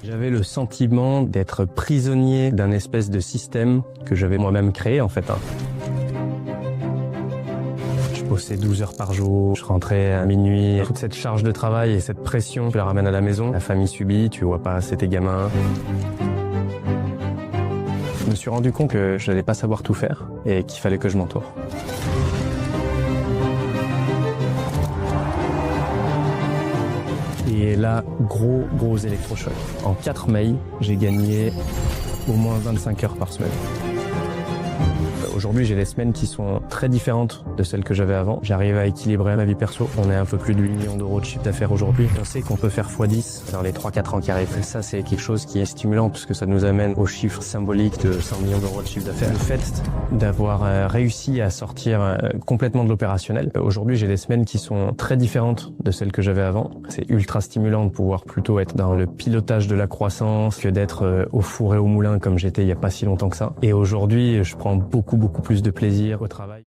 J'avais le sentiment d'être prisonnier d'un espèce de système que j'avais moi-même créé en fait. Je bossais 12 heures par jour, je rentrais à minuit. Toute cette charge de travail et cette pression, tu la ramènes à la maison. La famille subit, tu vois pas assez tes gamins. Je me suis rendu compte que je n'allais pas savoir tout faire et qu'il fallait que je m'entoure. Et là, gros électrochoc. En 4 mails, j'ai gagné au moins 25 heures par semaine. Aujourd'hui, j'ai des semaines qui sont très différentes de celles que j'avais avant. J'arrive à équilibrer ma vie perso. On est un peu plus de 8 millions d'euros de chiffre d'affaires aujourd'hui. On sait qu'on peut faire x10 dans les 3-4 ans qui arrivent. Et ça, c'est quelque chose qui est stimulant puisque ça nous amène au chiffre symbolique de 100 millions d'euros de chiffre d'affaires. Le fait d'avoir réussi à sortir complètement de l'opérationnel. Aujourd'hui, j'ai des semaines qui sont très différentes de celles que j'avais avant. C'est ultra stimulant de pouvoir plutôt être dans le pilotage de la croissance que d'être au four et au moulin comme j'étais il y a pas si longtemps que ça. Et aujourd'hui, je prends beaucoup plus de plaisir au travail.